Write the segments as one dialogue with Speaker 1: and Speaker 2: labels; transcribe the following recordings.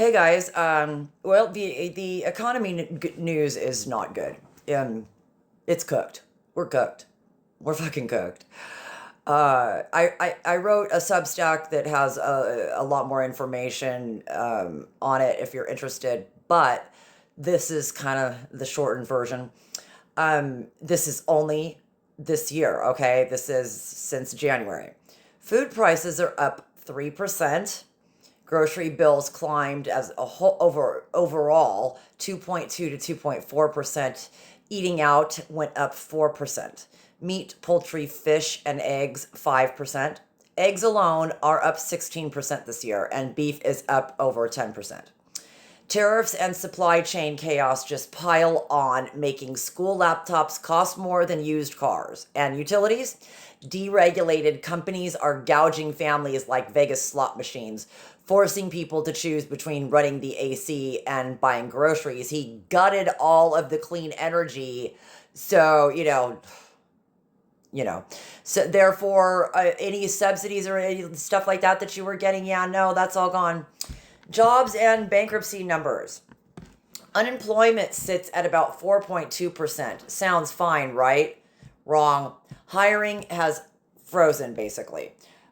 Speaker 1: Hey guys, well, the economy news is not good. It's cooked. We're cooked. We're fucking cooked. I wrote a Substack that has a lot more information on it if you're interested, but this is kind of the shortened version. This is only this year, okay? This is since January. Food prices are up 3%. Grocery bills climbed as a whole overall 2.2 to 2.4%. Eating out went up 4%. Meat, poultry, fish, and eggs 5%. Eggs alone are up 16% this year, and beef is up over 10%. Tariffs and supply chain chaos just pile on, making school laptops cost more than used cars. And utilities? Deregulated companies are gouging families like Vegas slot machines, forcing people to choose between running the AC and buying groceries. He gutted all of the clean energy. So, so therefore, any subsidies or any stuff like that you were getting, yeah, no, that's all gone. Jobs and bankruptcy numbers. Unemployment sits at about 4.2%. Sounds fine, right? Wrong. Hiring has frozen, basically.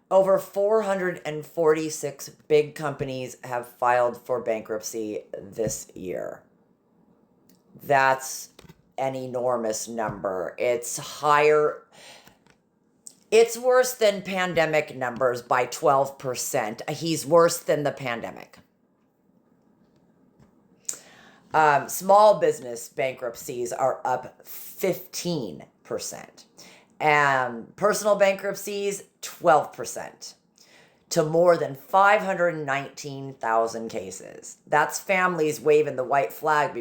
Speaker 1: Over 446 big companies have filed for bankruptcy this year. That's an enormous number. It's higher. It's worse than pandemic numbers by 12%. He's worse than the pandemic. Small business bankruptcies are up 15%. And personal bankruptcies, 12%. To more than 519,000 cases. That's families waving the white flag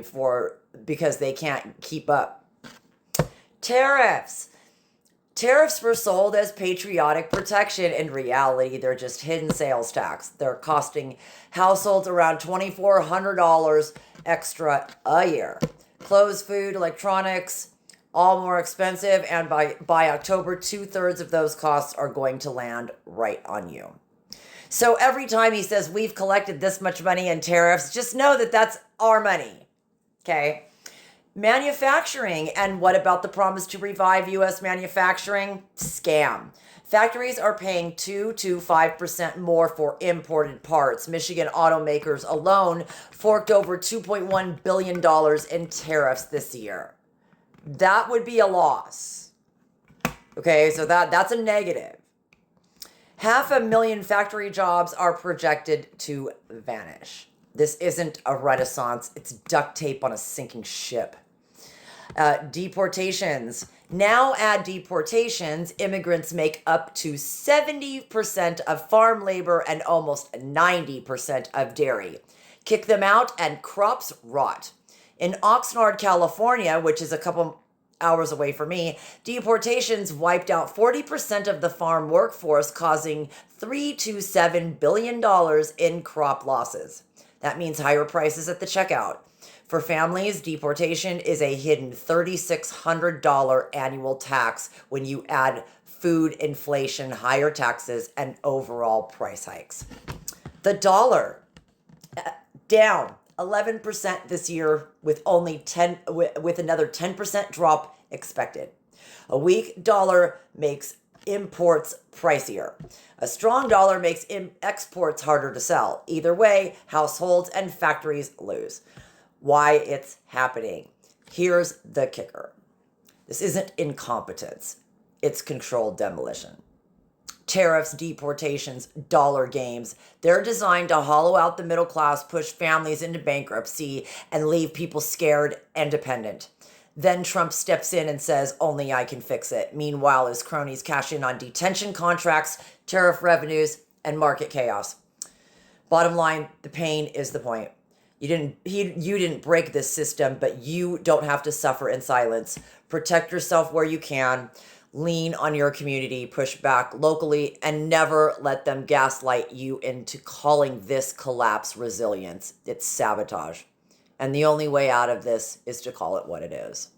Speaker 1: because they can't keep up. Tariffs. Tariffs were sold as patriotic protection. In reality, they're just hidden sales tax. They're costing households around $2,400 extra a year. Clothes, food, electronics, all more expensive. And by October, 2/3 of those costs are going to land right on you. So every time he says, we've collected this much money in tariffs, just know that that's our money. Okay? Manufacturing, and what about the promise to revive U.S. manufacturing? Scam. Factories are paying 2 to 5% more for imported parts. Michigan automakers alone forked over $2.1 billion in tariffs this year. That would be a loss. Okay, so that's a negative. 500,000 factory jobs are projected to vanish. This isn't a renaissance, it's duct tape on a sinking ship. Deportations. Now add deportations, immigrants make up to 70% of farm labor and almost 90% of dairy. Kick them out and crops rot. In Oxnard, California, which is a couple hours away from me, deportations wiped out 40% of the farm workforce, causing $3 to $7 billion in crop losses. That means higher prices at the checkout. For families, deportation is a hidden $3,600 annual tax when you add food inflation, higher taxes, and overall price hikes. The dollar down 11% this year with another 10% drop expected. A weak dollar makes imports pricier. A strong dollar makes exports harder to sell. Either way, households and factories lose. Why it's happening. Here's the kicker. This isn't incompetence. It's controlled demolition. Tariffs, deportations, dollar games. They're designed to hollow out the middle class, push families into bankruptcy, and leave people scared and dependent. Then Trump steps in and says, only I can fix it. Meanwhile, his cronies cash in on detention contracts, tariff revenues, and market chaos. Bottom line, the pain is the point. You didn't break this system, but you don't have to suffer in silence. Protect yourself where you can. Lean on your community, push back locally, and never let them gaslight you into calling this collapse resilience. It's sabotage. And the only way out of this is to call it what it is.